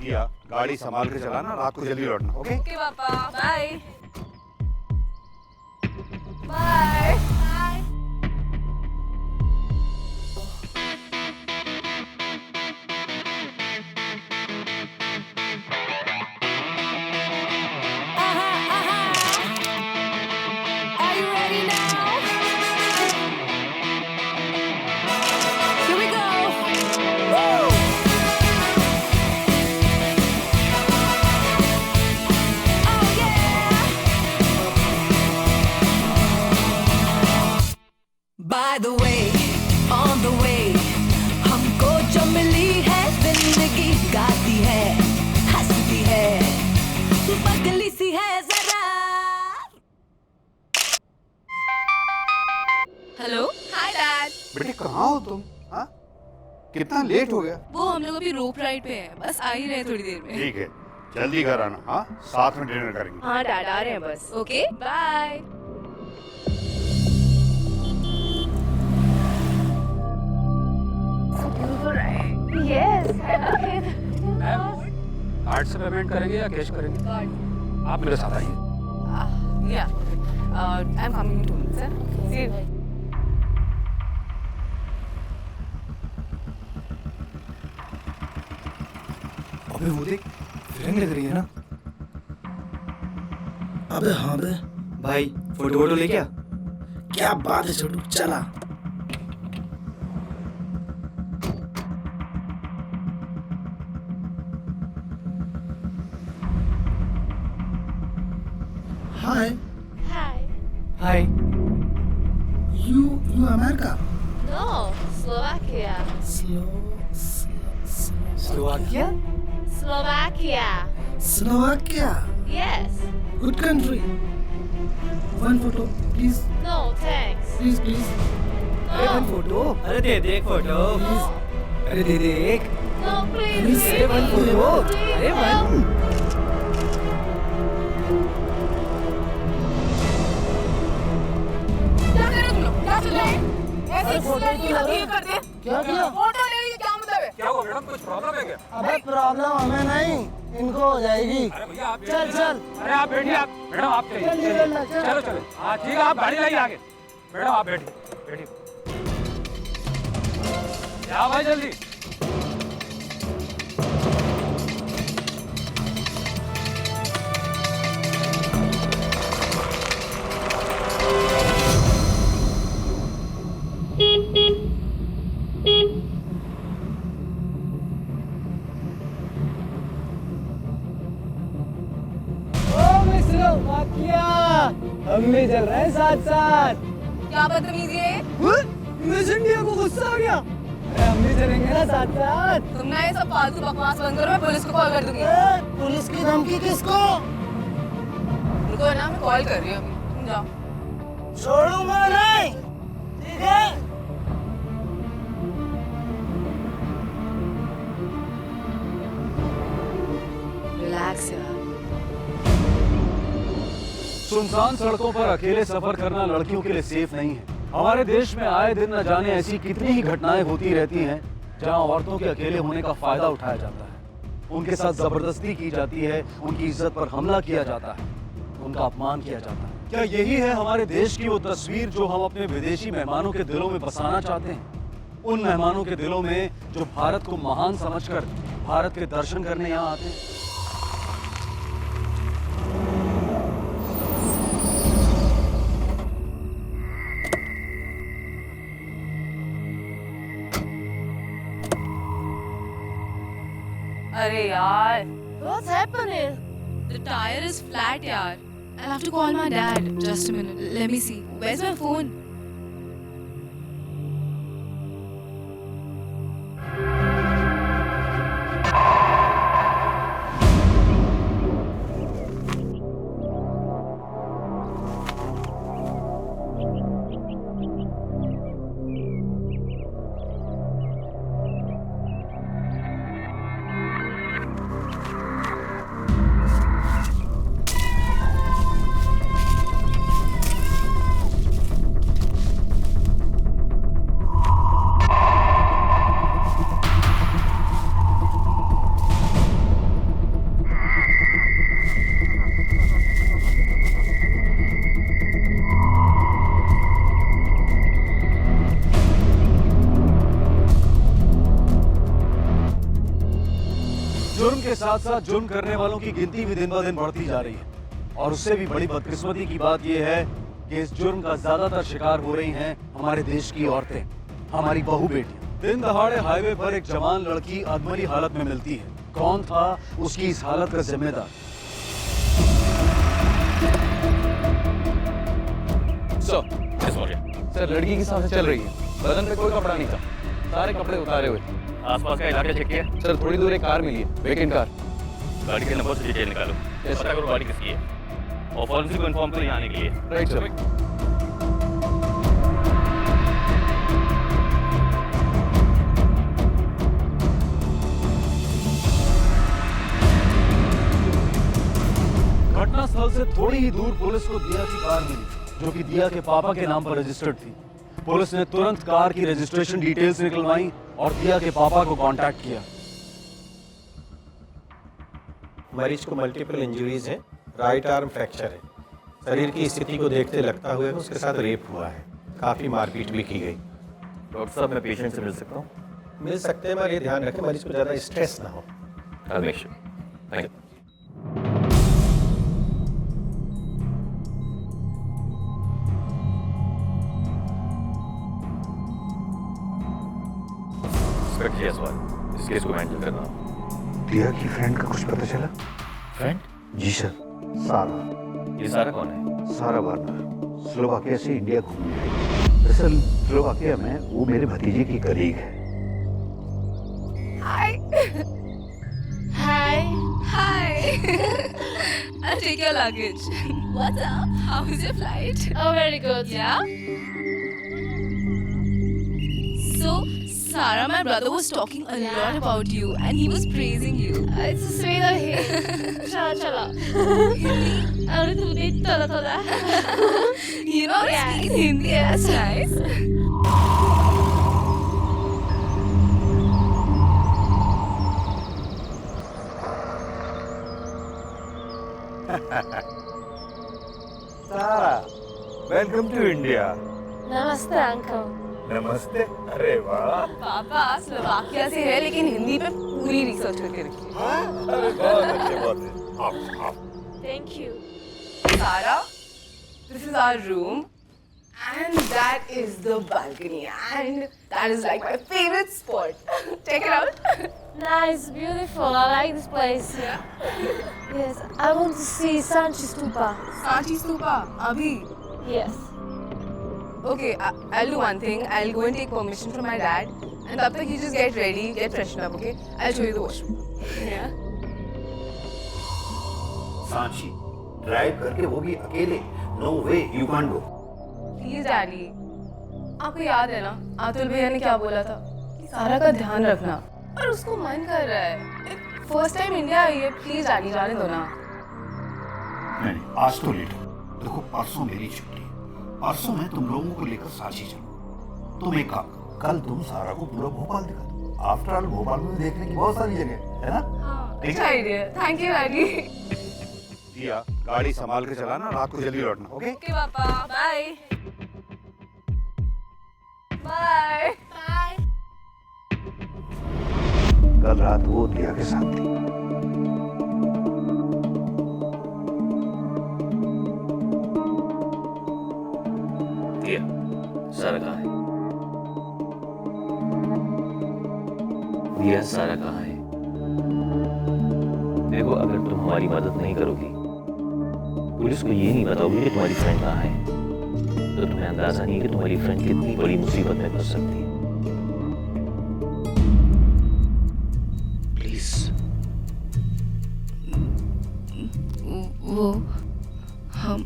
दिया, गाड़ी संभाल के चलाना, रात को जल्दी लौटना। ओके ओके पापा, bye bye. By the way, on the way, हमको जो मिली है जिंदगी, गाती है, हंसती है, पगली सी है जरा। Hello, hi dad. बेटे कहाँ हो तुम? हाँ, कितना लेट हो गया? वो हम लोग अभी रोप राइड पे हैं, बस आ ही रहे थोड़ी देर में। ठीक है, जल्दी घर आना। हाँ, साथ में डिनर करेंगे। हाँ डैड, आ रहे हैं बस। Okay, bye. कार्ड से पेमेंट करेंगे या कैश करेंगे? आप मेरे साथ आइए। या I am coming to sir. See you. अबे वो देख, फिल्म लग रही है ना। अबे हाँ बे भाई, फोटो वोटो ले क्या? क्या बात है छोटू, चला। Hi hi. You America? No, Slovakia. Slovakia? Slovakia? Yes. Good country. One photo, please. No, thanks. Please. अरे one photo. अरे दे दे एक फोटो. Please. अरे दे दे एक. No, Please say one photo. अरे one. क्या कर रहे हो तुम लोग? क्या चल रहा है? ऐसे लड़की लगी है कर दे। क्या किया? फोटो ले लीजिए, क्या मतलब है? क्या हुआ मैडम, कुछ प्रॉब्लम है क्या? अबे प्रॉब्लम हमें नहीं, इनको हो जाएगी। अरे भैया आप चल। अरे आप बैठिए, आप मैडम आप चलिए। चलो हाँ ठीक है, आप गाड़ी लाइए आगे। मैडम आप बैठिए। क्या भाई जल्दी। हम भी चल रहे हैं साथ साथ। क्या बदतमीजी है? मिस इंडिया को गुस्सा आ गया। अरे हम भी चलेंगे ना साथ साथ। तुम ना ये सब फालतू बकवास बंद करो, मैं पुलिस को कॉल कर दूंगी। पुलिस की धमकी किसको? रुको ना, मैं कॉल कर रही हूँ अभी, तुम जाओ। छोड़ूंगा नहीं, ठीक है? रिलैक्स यार। सुनसान सड़कों पर अकेले सफर करना लड़कियों के लिए सेफ नहीं है। हमारे देश में आए दिन न जाने ऐसी कितनी ही घटनाएं होती रहती हैं जहां औरतों के अकेले होने का फायदा उठाया जाता है, उनके साथ जबरदस्ती की जाती है, उनकी इज्जत पर हमला किया जाता है, उनका अपमान किया जाता है। क्या यही है हमारे देश की वो तस्वीर जो हम अपने विदेशी मेहमानों के दिलों में बसाना चाहते हैं? उन मेहमानों के दिलों में जो भारत को महान समझकर भारत के दर्शन करने यहाँ आते हैं। अरे यार, What's happening? the tire is flat यार. I'll have to call my dad. Just a minute. Let me see. Where's my phone? के साथ साथ जुर्म करने वालों की गिनती भी दिन ब दिन बढ़ती जा रही है। और उससे भी बड़ी बदकिस्मती की बात यह है कि इस जुर्म का ज्यादातर शिकार हो रही हैं हमारे देश की औरतें, हमारी बहू बेटियां। दिन दहाड़े हाईवे पर एक जवान लड़की अधमरी हालत में मिलती है। कौन था उसकी इस हालत का जिम्मेदार? सर, लड़की की सांसें चल रही है, बदन पे कोई कपड़ा नहीं था, सारे कपड़े उतारे हुए। आसपास का इलाका चेक किया? सर, थोड़ी दूर एक कार मिली है, वेकेंट कार। गाड़ी के नंबर से डिटेल निकालो, पता करो गाड़ी किसकी है और फॉरेंसिक को इन्फॉर्म करो यहाँ आने के लिए। Right sir. घटनास्थल से थोड़ी ही दूर पुलिस को दिया की कार मिली, जो कि दिया के पापा के नाम पर रजिस्टर्ड थी। पुलिस ने तुरंत कार की रजिस्ट्रेशन डिटेल्स निकलवाई और दिया के पापा को कांटेक्ट किया। मरीज को मल्टीपल इंजरीज हैं, राइट आर्म फ्रैक्चर है। शरीर की स्थिति को देखते लगता हुआ है उसके साथ रेप हुआ है, काफ़ी मारपीट भी की गई। डॉक्टर साहब, मैं पेशेंट से मिल सकता हूँ? मिल सकते हैं, मगर ये ध्यान रखें मरीज को ज़्यादा स्ट्रेस ना हो। I'll make sure. Thank you. Inspector Jaiswal, इस केस को हैंडल करना। दिया की फ्रेंड का कुछ पता चला? फ्रेंड? जी सर, सारा। ये सारा कौन है? सारा वार्नर स्लोवाकिया से इंडिया घूमने आई। दरअसल स्लोवाकिया में वो मेरे भतीजे की कलीग है। Hi. I'll take your luggage. What's up? How was your flight? Oh, very good. Yeah? So, Sarah, my brother was talking a lot about you and he was praising you. It's so sweet of him. Chala. A little bit, toda. You know, Yeah. speaking Hindi, that's nice. Sara, welcome to India. Namaste, uncle. नमस्ते। अरे वाह, पापा Slovakia से है लेकिन हिंदी पे पूरी research करके रखी है। अरे बहुत अच्छे, बहुत अच्छे। आप। Thank you. Sarah, this is our room and that is the balcony and that is like my favorite spot. Check it out. Nice, beautiful. I like this place. Yes, I want to see Sanchi Stupa. Sanchi Stupa, Abhi. Yes. Okay, I'll do one thing. I'll go and take permission from my dad and tab tak you just get ready, get freshened up, okay? I'll show you the washroom. Yeah? Sanchi drive करके, वो भी अकेले। No way, you can't go. Please, Daddy. आपको याद है ना अतुल भैया ने क्या बोला था कि सारा का ध्यान रखना, और उसको मन कर रहा है। फर्स्ट टाइम इंडिया आई है, प्लीज डैडी जाने दो ना। नहीं, आज तो लेट हो। देखो, परसों मेरी छुट्टी है। परसों मैं तुम लोगों को लेकर सांची चलूँ। तुम एक काम करो, कल तुम सारा को पूरा भोपाल दिखा दो। आफ्टर ऑल भोपाल में देखने की बहुत सारी जगह है ना। अच्छा आइडिया, थैंक यू डैडी। दिया, गाड़ी संभाल के चलाना, रात को जल्दी लौटना, ओके? ओके पापा, बाय बाय। कल रात वो दिया के साथ थी। दिया, सारा कहाँ है? दिया, सारा कहाँ है? देखो, अगर तुम हमारी मदद नहीं करोगी, पुलिस को ये नहीं बताओगे कि तुम्हारी फ्रेंड कहाँ है, तो तुम्हें अंदाजा नहीं है कि तुम्हारी फ्रेंड कितनी बड़ी मुसीबत में फंस सकती है। प्लीज। वो हम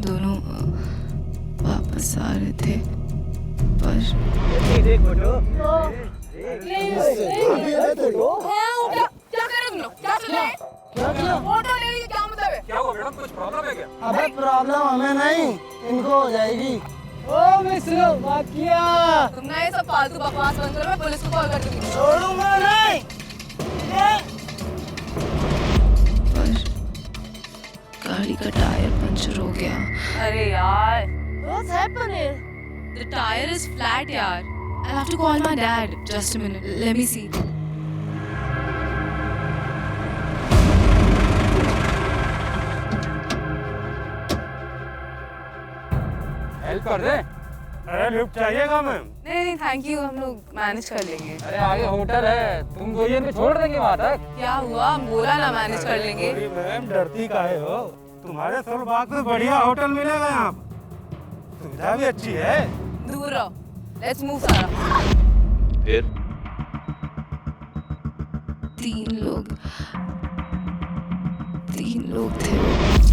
दोनों वापस आ रहे थे पर देख फोटो। क्या कर रहे हो? क्या चल रहा है? फोटो ले रही है, क्या मतलब है? क्या हुआ मैडम, कुछ प्रॉब्लम है क्या? अबे प्रॉब्लम हमें नहीं, इनको हो जाएगी। ओ मिस स्लोवाकिया। तुम ना ये सब फालतू बकवास बंद करो, मैं पुलिस को कॉल कर दूंगी। छोड़ूंगा नहीं। पर गाड़ी का टायर पंचर हो गया। अरे यार, What's happening? the tire is flat यार। I'll have to call my dad. Just a minute, let me see. Help कर दे। अरे लिफ्ट चाहिएगा मैम? नहीं नहीं थैंक यू, हम लोग मैनेज कर लेंगे। अरे आगे होटल है, तुम दो जन को छोड़ देंगे वहाँ तक। क्या हुआ, हम बोला ना मैनेज कर लेंगे। सॉरी मैम, डरती काहे हो? तुम्हारे सोलबाग में बढ़िया होटल मिलेगा यहाँ, सुविधा भी अच्छी है। दूर रहो, लेट्स मूव सारा। फिर तीन लोग थे।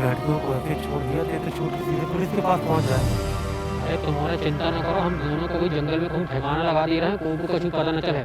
लड़कियों को ऐसे छोड़ दिया तो छूट के सीधे पुलिस के पास पहुंच जाए। अरे तुम्हारा चिंता न करो, हम दोनों को भी जंगल में कहीं ठिकाना लगा दे रहे हैं, कोई को कुछ पता न चले।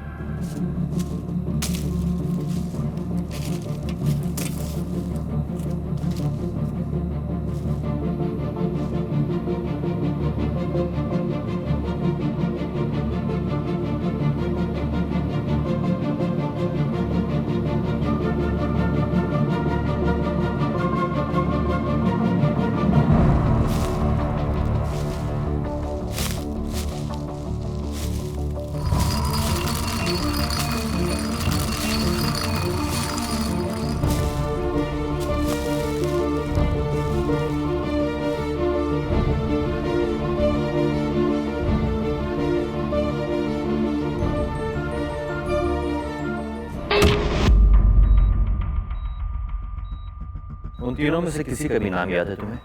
उन तीनों में से किसी का भी नाम याद है तुम्हें?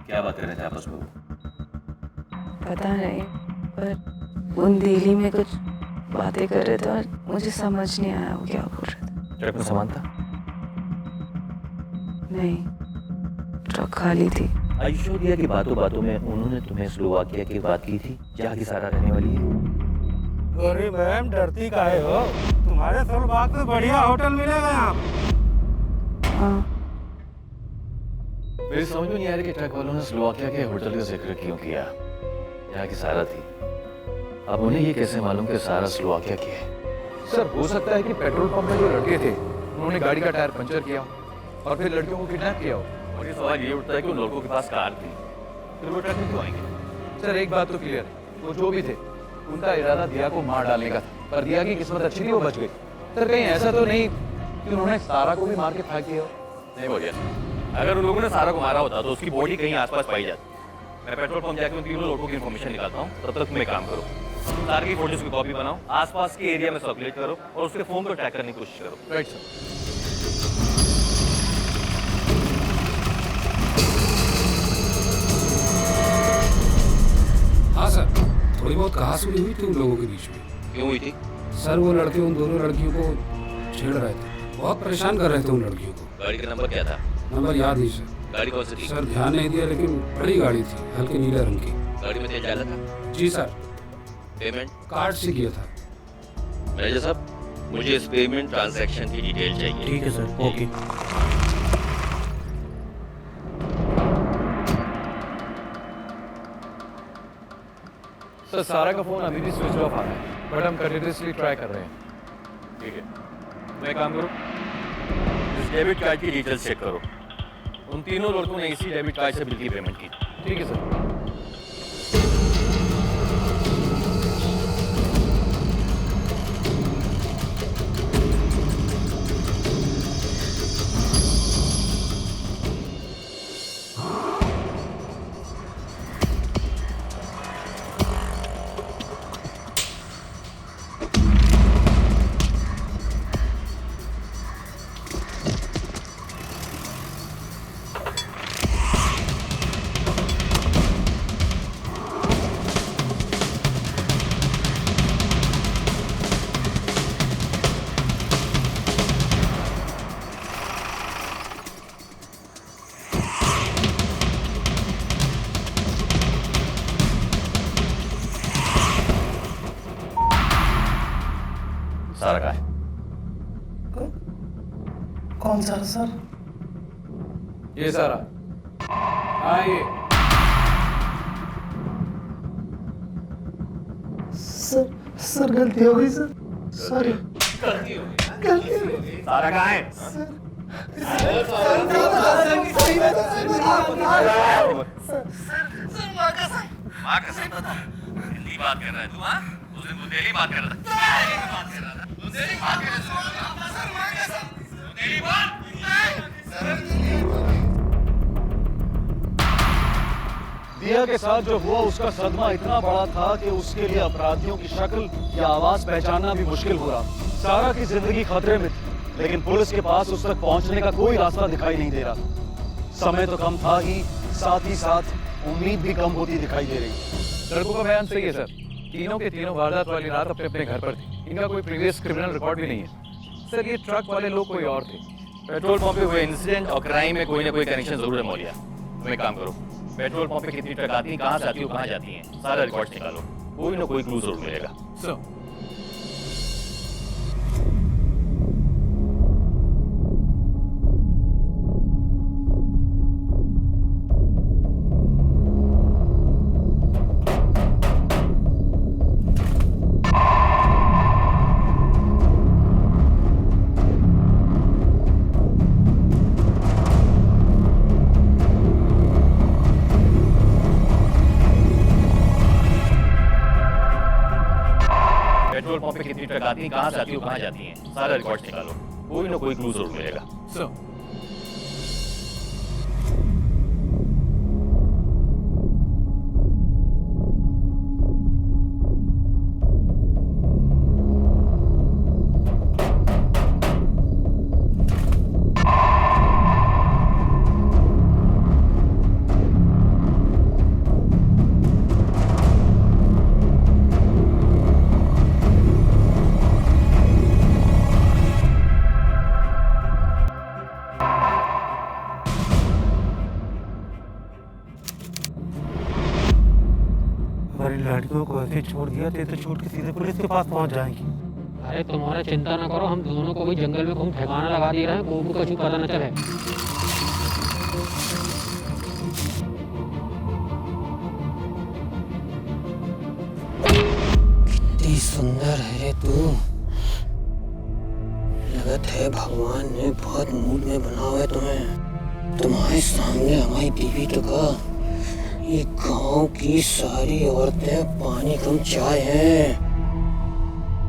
क्या बात कर रहे थे आपस में वो? पता नहीं, पर उन दिल्ली में कुछ बातें कर रहे थे और मुझे समझ नहीं आया वो क्या बोल रहे थे। ट्रक में सामान था? नहीं, ट्रक खाली थी। ऐश्वर्या की बातों बातों में उन्होंने तुम्हें स्लोवाकिया की बात की थी जहाँ की सारा रहने वाली है। अरे मैम, डरती काहे हो? तुम्हारे सोलबाग में बढ़िया होटल मिलेगा यहाँ। मेरी समझ में नहीं आ रही कि ट्रक वालों ने स्लोवाकिया के होटल का जिक्र क्यों किया। यहाँ की सारा थी, अब उन्हें ये कैसे मालूम कि सारा स्लोवाकिया की है? सर हो सकता है कि पेट्रोल पंप में जो लड़के थे उन्होंने गाड़ी का टायर पंचर किया और फिर लड़कियों को किडनैप किया हो। और ये सवाल ये उठता है कि उन लड़कों के पास कार थी, फिर वो ट्रक में क्यों आएंगे? सर एक बात तो क्लियर है, वो जो भी थे उनका इरादा दिया को मार डालने का था, पर दिया की किस्मत अच्छी थी, वो बच गई। सर कहीं ऐसा तो नहीं कि उन्होंने सारा को भी मार के फेंक दिया हो? नहीं बोलिए, अगर उन लोगों ने सारा को मारा होता तो उसकी बॉडी कहीं आसपास पाई जाती। मैं पेट्रोल पंप जाकर उन तीनों लोगों की इन्फॉर्मेशन निकालता हूँ, तब तक तुम एक काम करो, सारे की फोटोज की कॉपी बनाओ, आसपास के एरिया में सर्कुलेट करो और उसके फोन को ट्रैक करने की कोशिश करो। Right sir. हाँ सर, थोड़ी बहुत कहासुनी हुई थी उन लोगों के बीच में। क्यों हुई थी? सर वो लड़के उन दोनों लड़कियों को छेड़ रहे थे, बहुत परेशान कर रहे थे उन लड़कियों को। गाड़ी का नंबर क्या था? नंबर याद नहीं सर। गाड़ी कौन सी थी? सर ध्यान नहीं दिया, लेकिन बड़ी गाड़ी थी, हल्के नीले रंग की। गाड़ी में तेल डाला था? जी सर। पेमेंट कार्ड से किया था। मैनेजर साहब, मुझे इस पेमेंट ट्रांजैक्शन की डिटेल चाहिए। ठीक है सर, ओके। सर सारा का फोन अभी भी स्विच ऑफ आ रहा है, बट हम कंटिन्यूअसली ट्राई कर रहे हैं। ठीक है, मैं काम करूँ, इस डेबिट कार्ड की डिटेल्स चेक करो। उन तीनों लड़कों ने इसी डेबिट कार्ड से बिल की पेमेंट की। ठीक है सर। सारा का है? कौन सा सर? ये सारा आइए। सर गलती हो गई सर, सॉरी। गलती हो गई। सारा कहाँ है? माँ कसम बता, हिंदी बात कर रहा है तू? हाँ, उस दिन बुंदेली बात कर रहा था। बुंदेली बात कर रहा था। बुंदेली बात। दिया के साथ जो हुआ उसका सदमा इतना बड़ा था कि उसके लिए अपराधियों की शक्ल या आवाज पहचानना भी मुश्किल हो रहा। सारा की जिंदगी खतरे में थी, लेकिन पुलिस के पास उस तक पहुंचने का कोई रास्ता दिखाई नहीं दे रहा। समय तो कम था ही, साथ उम्मीद भी कम होती दिखाई दे रही। लड़कों का बयान सही है सर। तीनों के तीनों वारदात वाली रात अपने अपने घर पर थे। इनका कोई प्रीवियस क्रिमिनल रिकॉर्ड भी नहीं है। सर ये ट्रक वाले लोग कोई और थे। पेट्रोल पंप पे हुए इंसिडेंट और क्राइम में कोई ना कोई कनेक्शन जरूर है मौलिया। तुम एक काम करो, पेट्रोल पंप पे कितनी ट्रक आती है, कहाँ से आती है, कहाँ जाती हैं, सारा रिकॉर्ड निकालो। कोई ना कोई क्लू जरूर मिलेगा। सर पेट्रोल पंप पे कितनी ट्रक आती है, कहाँ से आती है, कहाँ जाती हैं, सारा रिकॉर्ड निकालो। कोई ना कोई क्लू जरूर मिलेगा। सर हमारी लड़कियों को ऐसे छोड़ दिया तो छूट के सीधे पुलिस के पास पहुंच जाएंगी। अरे तुम्हारा चिंता न करो, हम दोनों को भी जंगल में कहीं ठिकाना लगा दे रहे हैं, को कुछ पता न चले। कितनी सुंदर है तू। लगत है भगवान ने बहुत मूड में बना हुआ है तुम्हें। तुम्हारे सामने हमारी बीवी तो का ये गांव की सारी औरतें पानी कम चाय हैं।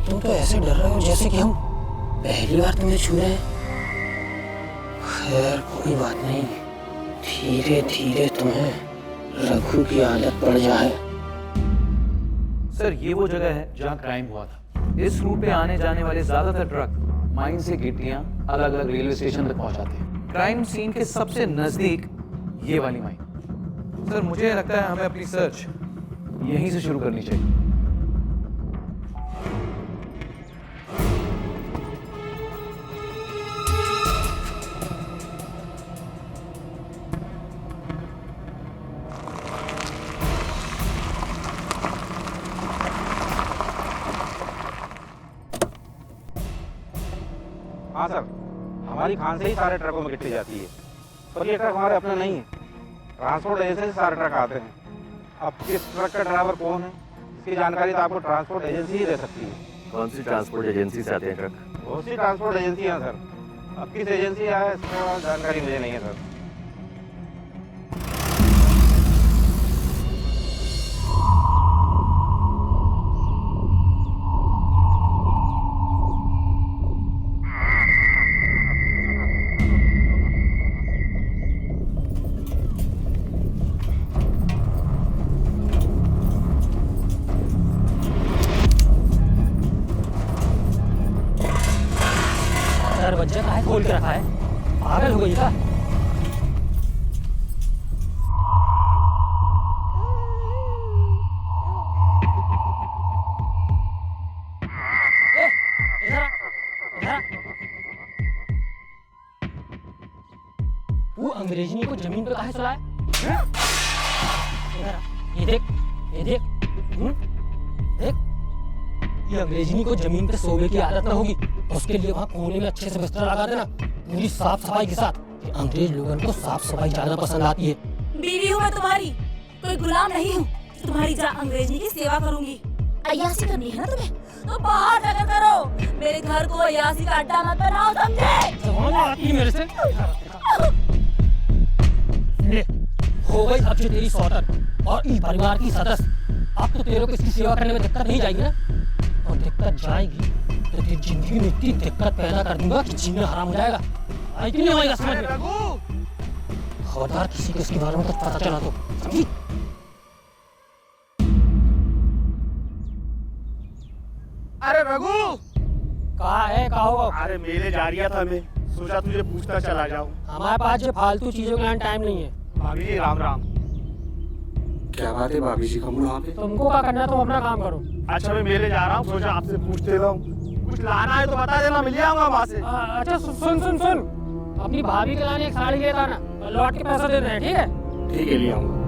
तुम तो ऐसे डर रहे हो जैसे कि हम पहली बार तुम्हें छू रहे हैं। खैर कोई बात नहीं, धीरे धीरे तुम्हें रघु की आदत पड़ जाए। सर ये वो जगह है जहाँ क्राइम हुआ था। इस रूट पे आने जाने वाले ज्यादातर ट्रक माइन से गिट्टियां अलग अलग रेलवे स्टेशन तक पहुंचाते हैं। क्राइम सीन के सबसे नजदीक ये वाली माइन। सर मुझे लगता है हमें अपनी सर्च यहीं से शुरू करनी चाहिए। हाँ सर, हमारी खान से ही सारे ट्रकों में गिट्टी जाती है, पर ये ट्रक हमारे अपना नहीं है। ट्रांसपोर्ट एजेंसी से सारे ट्रक आते हैं। अब किस ट्रक का ड्राइवर कौन है, इसकी जानकारी तो आपको ट्रांसपोर्ट एजेंसी ही दे सकती है। कौन सी ट्रांसपोर्ट एजेंसी से आते हैं ट्रक? बहुत सी ट्रांसपोर्ट एजेंसी हैं सर। अब किस एजेंसी है इसका जानकारी मुझे नहीं है सर। दरवाजा काहे खोल के रखा है? पागल हो गई क्या? इधर आ, इधर आ। वो अंग्रेजनी को जमीन पे काहे सुलाया? इधर आ, ये देख, ये देख, देख। ये अंग्रेजनी को जमीन पे सोने की आदत ना होगी, उसके लिए वहाँ कोने में अच्छे से बिस्तर लगा देना, पूरी साफ सफाई के साथ, कि अंग्रेज लोगों को साफ सफाई ज्यादा पसंद आती है। बीवी हूँ मैं तुम्हारी, कोई गुलाम नहीं हूँ। तुम्हारी जरा अंग्रेजी की सेवा करूंगी। अय्यासी करनी है ना तुम्हें, तो बाहर जाकर करो। मेरे घर को अय्यासी का अड्डा मत बनाओ, समझे? मेरे से ले, हो गई अब जो तेरी सौतन और इस परिवार की सदस्य। अब तो तेरे को इसकी सेवा करने में दिक्कत नहीं जाएगी ना, और दिक्कत जाएगी तो तेरी जिंदगी में इतनी दिक्कत पैदा कर दूंगा कि जीना हराम हो जाएगा। आई कि नहीं होएगा समझ में? खबरदार किसी को इसके बारे में कुछ पता चला तो, समझी? अरे रघु, कहाँ है, कहाँ होगा? अरे मेले जा रही था, मैं सोचा तुझे पूछता चला जाऊं। हमारे पास जो फालतू चीजों के लिए टाइम नहीं है। भाभी जी राम राम। क्या बात है भाभी जी, कम वहाँ पे? तुमको क्या करना है, तुम अपना काम करो। अच्छा मैं मेले जा रहा हूँ, सोचा आपसे पूछते रहूं। कुछ लाना है तो बता देना, मिल जाऊंगा वहाँ से। अच्छा सुन सुन सुन, अपनी भाभी के लाने एक साड़ी लेता ना, लौट के पैसा दे देना, ठीक है? ठीक है, ले आऊंगा।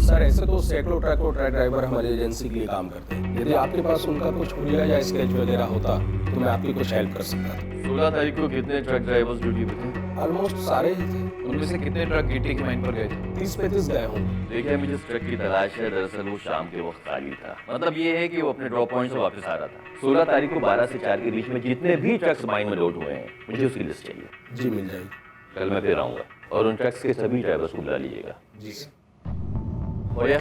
सर ऐसे तो सैकड़ों ट्रक और ट्रक ड्राइवर हमारी एजेंसी के लिए काम करते हैं। यदि आपके पास उनका कुछ हुलिया या स्केच वगैरह होता तो मैं आपकी कुछ हेल्प कर सकता था। 16 तारीख को कितने ट्रक ड्राइवर्स ड्यूटी पे थे? ऑलमोस्ट सारे ही थे। उनमें से कितने ट्रक गिट्टी की माइन पर गए थे? 30-35 गए होंगे। देखिए हमें जिस ट्रक की तलाश है, दरअसल वो शाम के वक्त खाली था। मतलब ये है कि वो अपने ड्रॉप पॉइंट से वापस आ रहा था। 16 तारीख को 12 से 4 के बीच में जितने भी ट्रक्स माइन में लोड हुए हैं, मुझे उसकी लिस्ट चाहिए। जी मिल जाएगी। कल मैं फिर आऊंगा और उन ट्रक्स के सभी ड्राइवर्स को बुला लीजिएगा। जी सर। हो गया?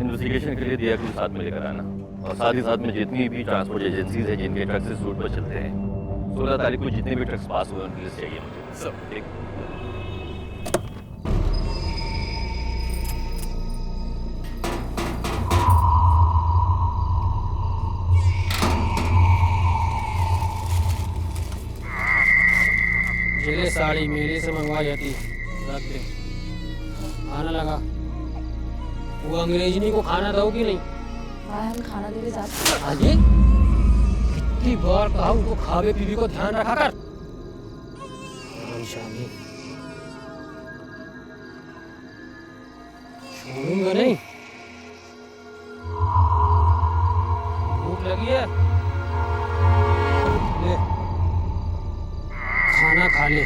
इन्वेस्टिगेशन के लिए दिया कुछ साथ में लेकर आना, और साथ ही साथ में जितनी भी ट्रांसपोर्ट एजेंसीज हैं जिनके ट्रक्स इस रूट पर चलते हैं, 16 तारीख को जितने भी ट्रक्स पास हुए उनकी लिस्ट चाहिए मुझे। सब ठीक। ये साड़ी मेरे से मंगवाई जाती है, रख दे। खाना लगा। वो अंग्रेजनी को खाना दो कि नहीं? हम खाना देने जाते हैं। आगे कितनी बार कहा उनको खावे पीवे को ध्यान रखा कर। छोड़ूंगा नहीं। भूख लगी है, ले खाना खा ले।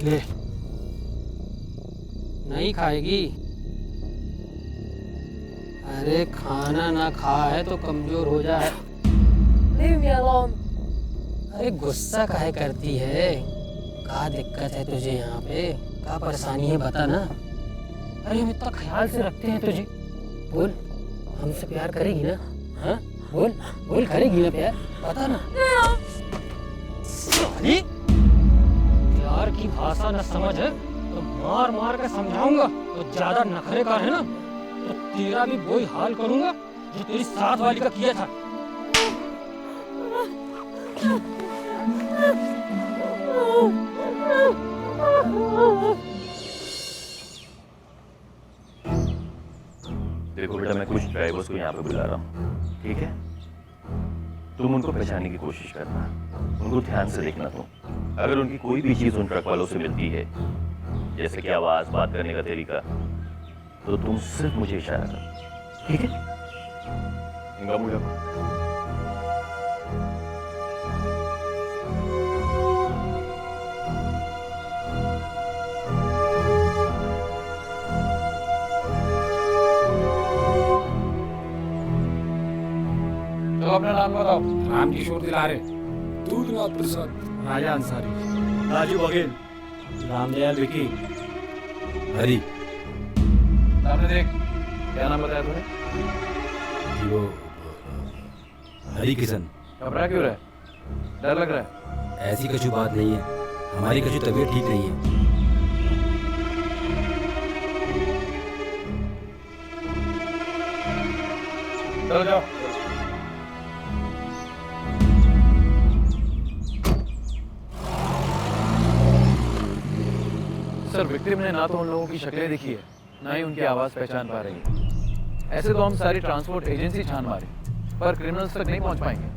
ले, नहीं खाएगी? अरे खाना ना खा है तो कमजोर हो जाए। Leave me alone. अरे गुस्सा काहे करती है? क्या दिक्कत है तुझे यहाँ पे? क्या परेशानी है बता ना। अरे हम इतना ख्याल से रखते हैं तुझे। बोल, हमसे प्यार करेगी ना? हाँ बोल बोल, करेगी ना प्यार? बता ना। साली, प्यार की भाषा न समझ है तो मार मार के समझाऊंगा। तो ज्यादा नखरे का है ना तो तेरा भी वही हाल करूंगा जो तेरी साथ वाली का किया था। देखो बेटा, मैं कुछ ड्राइवर्स को यहाँ पे बुला रहा हूँ, ठीक है? तुम उनको पहचानने की कोशिश करना, उनको ध्यान से देखना। तुम अगर उनकी कोई भी चीज़ उन ट्रक वालों से मिलती है, जैसे कि आवाज़, बात करने का तरीका, तो तुम सिर्फ मुझे इशारा करो, ठीक है? इनका मुझे तो अपना नाम बताओ। राम किशोर दिलारे, दूधनाथ प्रसाद, राजा अंसारी, राजू बघेल, रामदयाल विकी, हरी। सामने देख, क्या नाम बताया तूने? वो हरी किशन। घबरा क्यों रहा है? डर लग रहा है? ऐसी कछु बात नहीं है, हमारी कछु तबीयत ठीक नहीं है। चलो जाओ। सर विक्टिम ने ना तो उन लोगों की शक्लें देखी है, ना ही उनकी आवाज़ पहचान पा रही है। ऐसे तो हम सारी ट्रांसपोर्ट एजेंसी छान मारे, पर क्रिमिनल्स तक नहीं पहुंच पाएंगे।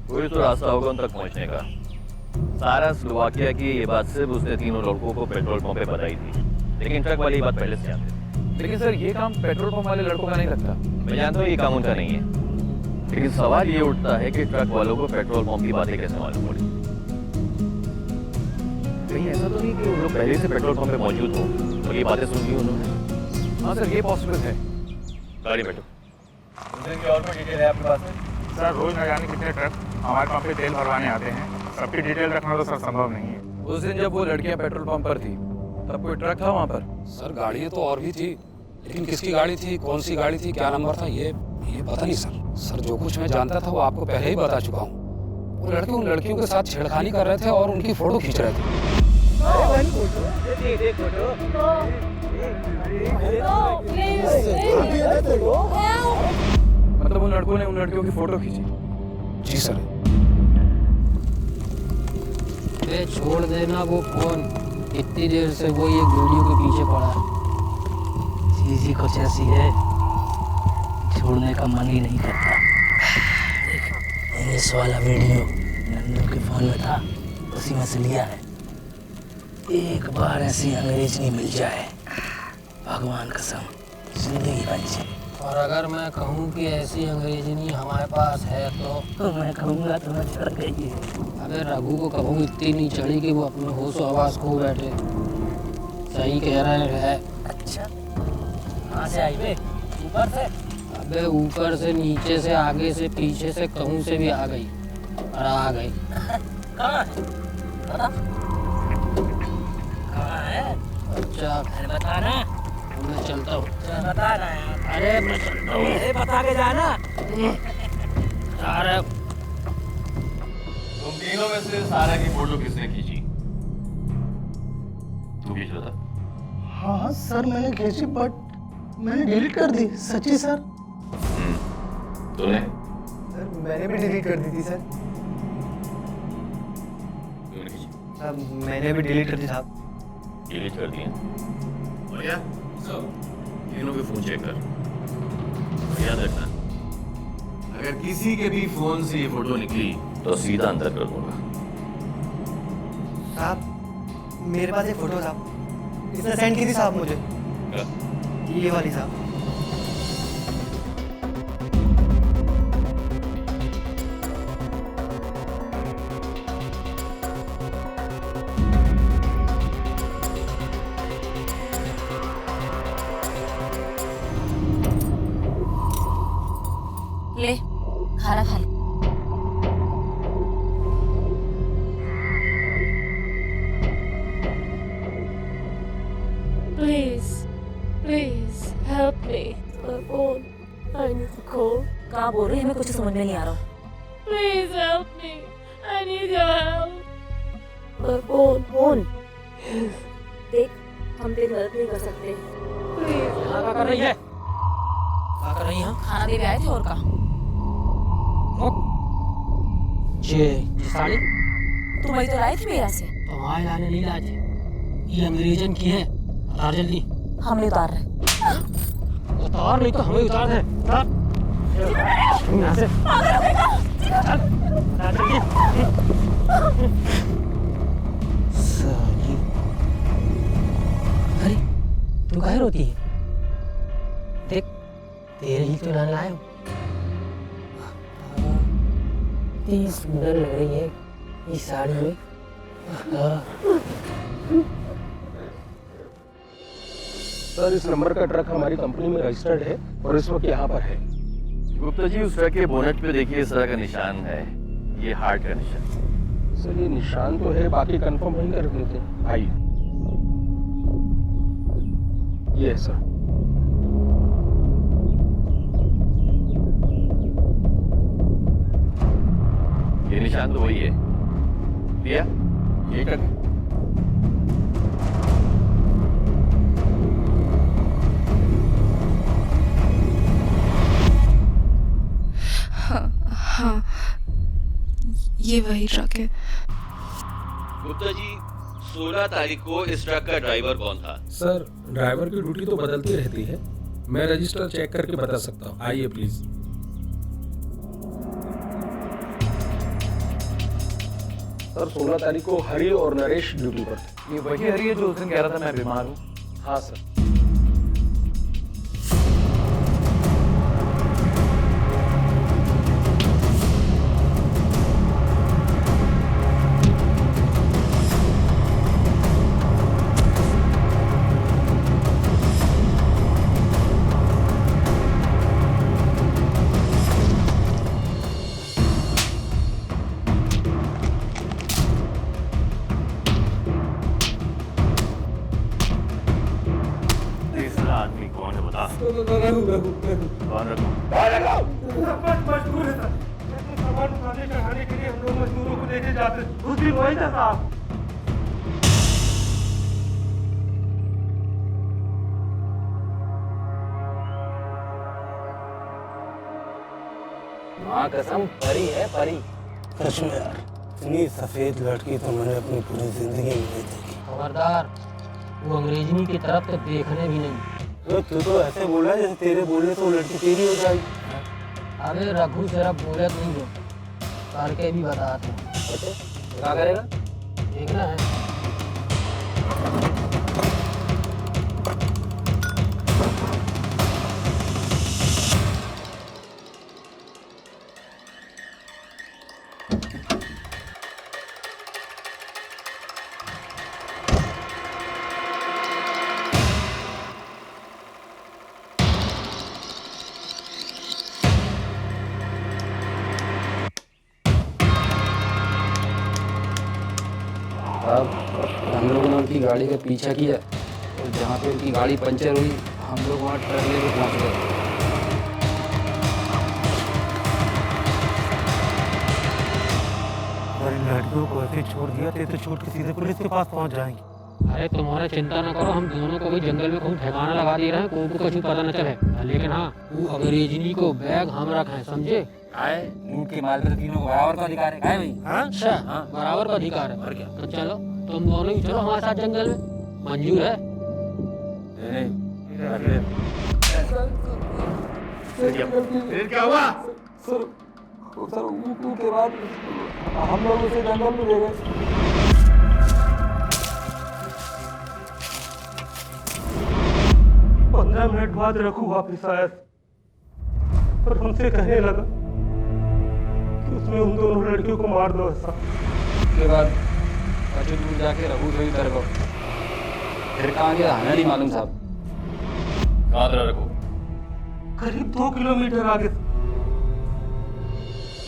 कोई तो रास्ता होगा उन तक पहुंचने का। सारा स्लोवाकिया की ये बात सिर्फ उसने तीनों लड़कों को पेट्रोल पंप पे बताई थी, लेकिन ट्रक वाली ये बात पहले से जानते थे। लेकिन सर ये काम पेट्रोल पंप वाले लड़कों का नहीं लगता। मैं जानता हूँ ये काम उनका नहीं है, लेकिन सवाल ये उठता है कि ट्रक वालों को पेट्रोल पंप की बातें कैसे मालूम पड़ी। कहीं ऐसा तो नहीं कि उन लोग पहले से पेट्रोल पंप पे मौजूद हो और ये बातें सुन ली उन्होंने? हाँ सर, ये पॉसिबल है। गाड़ी बैठो। और कोई डिटेल है आपके पास में? सर रोज न जाने कितने ट्रक हमारे पंप पे तेल भरवाने आते हैं, सबकी डिटेल रखना तो सर संभव नहीं है। उस दिन जब वो लड़कियां पेट्रोल पंप पर थी, तब कोई ट्रक था वहाँ पर? सर गाड़ियाँ तो और भी थी, लेकिन किसकी गाड़ी थी, कौन सी गाड़ी थी, क्या नंबर था, ये पता नहीं सर। सर जो कुछ मैं जानता था वो आपको पहले ही बता चुका हूँ। वो लड़के उन लड़कियों के साथ छेड़खानी कर रहे थे और उनकी फोटो खींच रहे थे। मतलब उन लड़कों ने उन लड़कियों की फोटो खींची? जी सर। बे छोड़ देना वो फोन, इतनी देर से वो ये वीडियो के पीछे पड़ा है। चीज़ ही कुछ ऐसी है, छोड़ने का मन ही नहीं करता। इस वाला वीडियो नन्नू के फोन में था, उसी में से लिया है। एक बार ऐसी अंग्रेजी मिल जाए, भगवान कसम जिंदगी बन जाए। और अगर मैं कहूँ कि ऐसी अंग्रेजी हमारे पास है तो मैं कहूँगा तुम्हें चढ़ गई। अबे रघु को कहूँ इतनी नहीं चढ़ी कि वो अपने होश आवाज़ खो बैठे। सही कह रहे हैं। अच्छा कहाँ से आई बे? ऊपर से? अबे ऊपर से, नीचे से, आगे से, पीछे से, कहूँ से भी आ गई और आ गई। कहाँ है? बता। कहाँ है? अच्छा अरे बता ना। मैं चलता हूँ। बता ना यार। अरे मैं चलता हूँ। अरे बता के जाना। अरे तुम तीनों में से सारा की फोटो किसने खींची? तू खींच रहा था? हाँ सर मैंने खींची, बट मैंने डिलीट कर दी। सच्ची सर? तूने? सर मैंने भी डिलीट कर दी थी सर। तूने खींची? सर मैंने भी डिलीट कर दी साहब। डिलीट कर दिया? भैया तीनों के फोन चेक कर। याद रखना, अगर किसी के भी फोन से ये फोटो निकली तो सीधा अंदर कर दूंगा। साहब मेरे पास एक फोटो साहब, इसने सेंड की थी साहब मुझे। क्या? ये वाली साहब। ले खाना खा ले। Please, please help me. My phone. I need to call. कहाँ बोल रही है? हमें कुछ समझ में नहीं आ रहा। Please help me. I need your help. My phone. Phone देख, हम तेरी मदद नहीं कर सकते। Please. क्या कर रही है? क्या कर रही है? खाना दे के आए थे और का? ये साड़ी तुम वही तो लाई थी मेरा से। तुम्हारे लाने नहीं लाई थी, ये अंग्रेजन की है। उतार जल्दी। हम नहीं उतार रहे। उतार नहीं तो हमें उतार दे। उतार। यहाँ से। चल, उतार जल्दी। साली। अरे तू काहे रोती है? देख तेरे ही तो लाने लाया हूँ। इतनी सुंदर लग रही है इस साड़ी में। सर इस नंबर का ट्रक हमारी कंपनी में रजिस्टर्ड है और इस वक्त यहाँ पर है। गुप्ता जी उस ट्रक के बोनट पे देखिए इस तरह का निशान है, ये हार्ट का निशान। सर ये निशान तो है, बाकी कंफर्म वहीं कर लेते हैं। आइए ये है सर। ये निशान तो वही है। दिया ये ट्रक है। हाँ ये वही ट्रक है। गुप्ता जी 16 तारीख को इस ट्रक का ड्राइवर कौन था? सर, ड्राइवर की ड्यूटी तो बदलती रहती है, मैं रजिस्टर चेक करके बता सकता हूँ। आइए प्लीज। सर 16 तारीख को हरि और नरेश ड्यूटी पर थे। ये वही हरि है जो उस दिन कह रहा था मैं बीमार हूँ? हाँ सर। आदमी कौन है बता? कौन रखो? मजदूर है सर। सामान उठाने चढ़ाने के लिए हम लोग मजदूरों को लेके जाते उस दिन वही था साहब। माँ कसम परी है परी। सच में यार, इतनी सफेद लड़की तो मैंने अपनी पूरी जिंदगी में नहीं देखी। खबरदार, वो अंग्रेजनी की तरफ तो देखने भी नहीं। तू तो ऐसे बोला जैसे तेरे बोलने से वो लड़की तेरी हो जाएगी। अरे रघु सिर्फ बोले नहीं हो, करके भी बताते हैं। क्या करेगा? देखना है। साहब, हम लोगों ने उनकी गाड़ी का पीछा किया और जहाँ पे उनकी गाड़ी पंचर हुई हम लोग वहाँ ट्रक लेके पहुँच गए। इन लड़कियों को ऐसे छोड़ दिया तो छोड़ के सीधे पुलिस के पास पहुंच जाएंगे। अरे तुम्हारा चिंता न करो, हम दोनों को भी जंगल में कहीं ठिकाना लगा दे रहे हैं, कोई को कुछ पता न चले। लेकिन हाँ, वो अंग्रेजनी को बैग हम रखे, समझे? लूट के माल पे तीनों को बराबर का अधिकार है भाई। अच्छा, बराबर का अधिकार है। तो चलो, तुम दोनों ही चलो हमारे साथ जंगल में, मंजूर है? फिर क्या हुआ? सर ऊपर के बाद हम लोग उसे जंगल में ले गए। 15 मिनट बाद रघु वापिस आया और हमसे कहने लगा कि उसने उन दोनों लड़कियों को मार दो। ऐसा उसके बाद कुछ दूर जाके रघु से ही कर गो। फिर कहाँ गया हमें नहीं मालूम साहब। कहाँ था रघु? करीब 2 किलोमीटर आगे।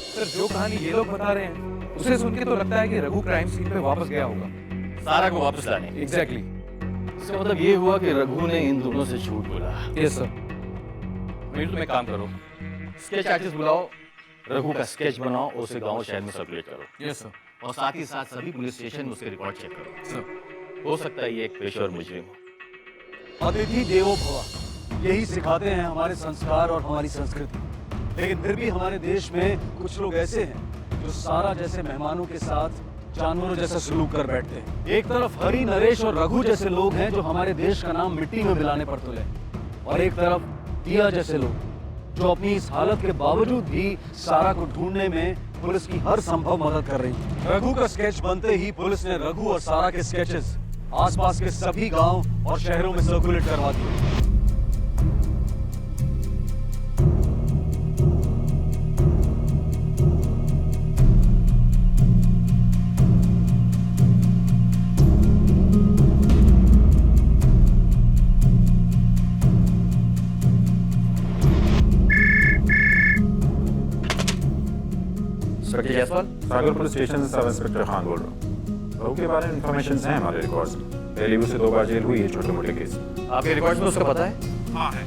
सर, जो कहानी ये लोग बता रहे हैं उसे सुन के तो लगता है कि रघु क्राइम सीन पे वापस गया होगा। सारा को वापस लाने? एग्जैक्टली। इसका मतलब ये हुआ कि रघु ने इन दोनों से झूठ बोला। Yes sir. मिल तुम एक काम करो, स्केच आर्टिस्ट बुलाओ, रघु का स्केच बनाओ और उसे गांव शहर में सर्कुलेट करो। Yes sir. और साथ ही साथ सभी पुलिस स्टेशन में उसके रिकॉर्ड चेक करो। सर। हो सकता है ये एक पेशेवर मुजरिम हो। अतिथि देवो भव, यही सिखाते हैं हमारे संस्कार और हमारी संस्कृति। लेकिन फिर भी हमारे देश में कुछ लोग ऐसे हैं जो सारा जैसे मेहमानों के साथ जानवरों जैसा सलूक कर बैठते हैं। एक तरफ हरि, नरेश और रघु जैसे लोग हैं जो हमारे देश का नाम मिट्टी में मिलाने पर तुले, और एक तरफ दिया जैसे लोग जो अपनी इस हालत के बावजूद भी सारा को ढूंढने में पुलिस की हर संभव मदद कर रही है। रघु का स्केच बनते ही पुलिस ने रघु और सारा के स्केचेस आसपास के सभी गांव और शहरों में सर्कुलेट करवा दिए। इंस्पेक्टर जायसवाल? सागर पुलिस स्टेशन से सब इंस्पेक्टर खान बोल रहा हूँ। रघु के बारे में इन्फॉर्मेशन हैं हमारे रिकॉर्ड्स में। पहले भी उसे 2 बार जेल हुई है छोटे मोटे केस। आपके रिकॉर्ड्स में उसका पता है? हाँ है।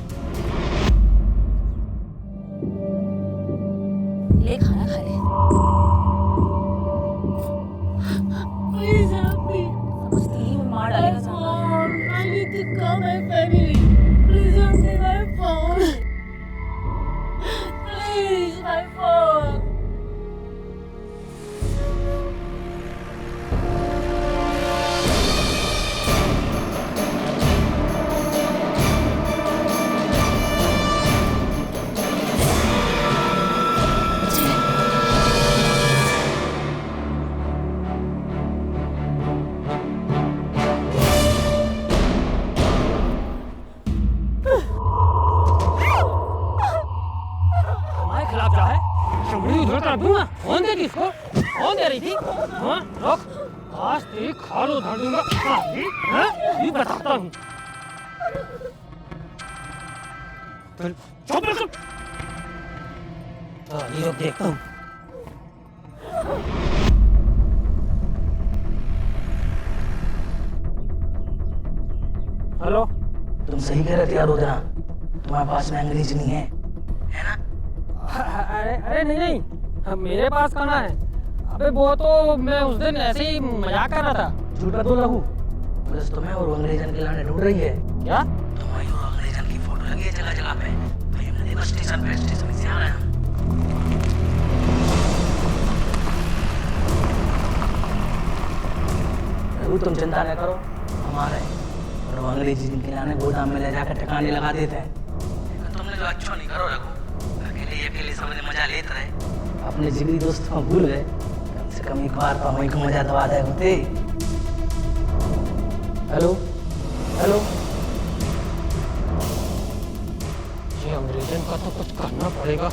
ले खाना खा ले। Please help me. समझती ही मार डालेगा सामने। I need to call my family. Please help me, my phone. Please, my phone. खिलाफ जा है, चमड़ी उधर कर दूंगा। कौन दे किसको? कौन दे रही थी? हाँ, रुक, आज तेरी खाल उधर दूंगा। हाँ, ये बताता हूँ। चुप बिल्कुल। ये लोग देखता हूँ। हेलो, तुम सही कह रहे थे यार रुद्रा, तुम्हारे पास में अंग्रेजी नहीं है, है ना? अरे नहीं, मेरे पास कहाँ है? अबे वो तो मैं उस दिन ऐसे ही मजाक कर रहा था। झूठ मत बोल रघु, पुलिस तुम्हें और अंग्रेजन के लाने ढूंढ रही है। क्या? तुम्हारी और अंग्रेजन की फोटो लगी है जगह जगह पे। भाई हमने देखा स्टेशन से आ रहे हैं। रघु तुम चिंता न करो, हमारे और वो अंग्रेजी के लाने गोदाम में ले जाकर ठिकाने लगा देते हैं। लेकिन तुमने जो अच्छा नहीं करो रघु, अकेले समझे मजा लेते रहे, अपने जिगरी दोस्त को भूल गए। कम से कम एक बार तो वहीं को मजा दबा दे होते। हेलो हेलो, ये अंग्रेजन का तो कुछ करना पड़ेगा।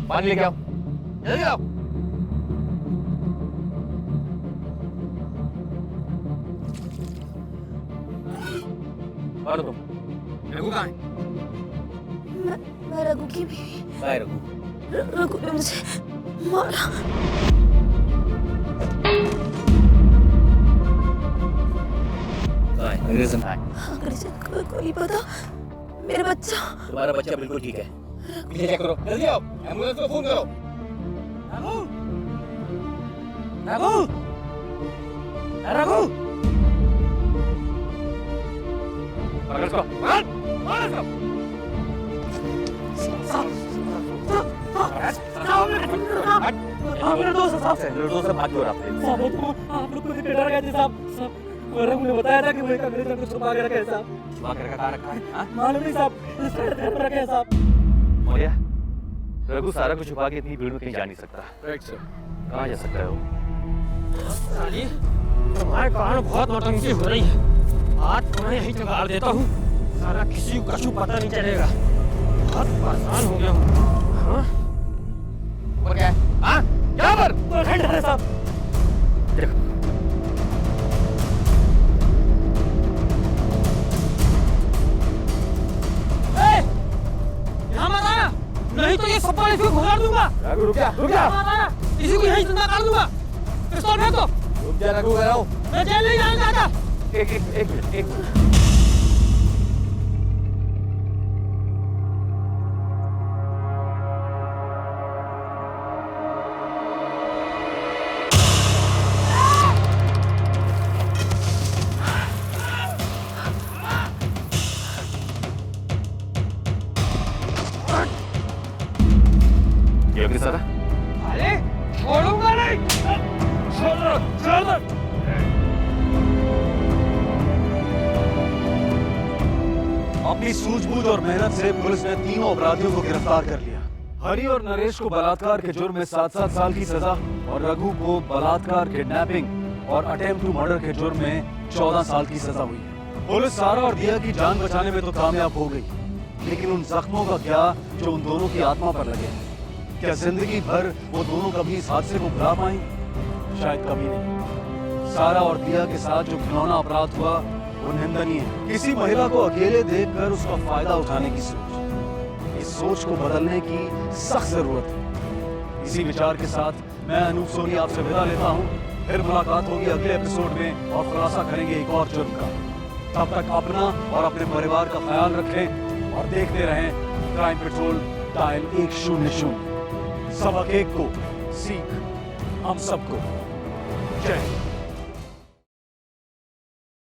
पानी लेके आओ, जल्दी आओ। और तुम रघु कहाँ है? मैं रघु की बीवी। कहाँ है रघु? रघु ने मुझे मारा। कहाँ है? अंग्रेजन कहाँ है? अंग्रेजन को नहीं पता। मेरा बच्चा। तुम्हारा बच्चा बिल्कुल ठीक है। पीछे चेक करो, जल्दी आओ, एम्बुलेंस को फोन करो। रघु, रघु, पकड़ इसको, पकड़ इसको। निर्दोष है, भाग क्यों रहा है? आप लोग मुझे डरा गए थे साहब। रघु ने बताया था कि वो एक अंग्रेजन को छुपा के रखा है साहब। छुपा के रखा है? मालूम नहीं साहब, घर पर रखे हैं साहब। मौर्या, रघु सारा कुछ छुपा के इतनी भीड़ में कहीं जा नहीं सकता। Right sir. कहाँ जा सकता है वो? साली, तुम्हारे कारण बहुत नौटंकी हो रही है। आज तुम्हें यहीं जगाड़ देता हूँ, सारा किसी को कछु पता नहीं चलेगा। बहुत परेशान हो गया हूँ। हाँ? वो क्या है? हाँ? यहाँ पर? वो खंडर है साहब। देखो। यहाँ मत आना, नहीं तो ये सप्पा इसको घुसा दूंगा। रघु रुक जा, रुक जा। इसी को यहीं जिंदा कर दूंगा। पिस्तौल फेंक दो। रुक जा रघु, कह रहा हूँ। मैं जेल नहीं जाना चाहता। एक मिनट। योगी सर, अरे छोड़ूंगा नहीं। छोड़ दो। अपनी सूझबूझ और मेहनत से पुलिस ने तीनों अपराधियों को गिरफ्तार कर लिया। हरि और नरेश को बलात्कार के जुर्म में 7-7 साल की सजा और रघु को बलात्कार, किडनैपिंग और अटेम्प्ट टू मर्डर के जुर्म में 14 साल की सजा हुई है। पुलिस सारा और दिया की जान बचाने में तो कामयाब हो गई, लेकिन उन जख्मों का क्या जो उन दोनों की आत्मा पर लगे हैं? क्या जिंदगी भर वो दोनों कभी इस हादसे को भुला पाएंगे? शायद कभी नहीं। सारा और दिया के साथ जो घिनौना अपराध हुआ वो निंदनीय है। किसी महिला को अकेले देखकर उसका फायदा उठाने की सोच, इस सोच को बदलने की सख्त जरूरत है। इसी विचार के साथ मैं अनूप सोनी आपसे विदा लेता हूँ। फिर मुलाकात होगी अगले एपिसोड में और खुलासा करेंगे एक और जुर्म का। तब तक अपना और अपने परिवार का ख्याल रखें और देखते रहें क्राइम पेट्रोल डायल 100। सबक एक को सीख हम सबको। जय हिंद।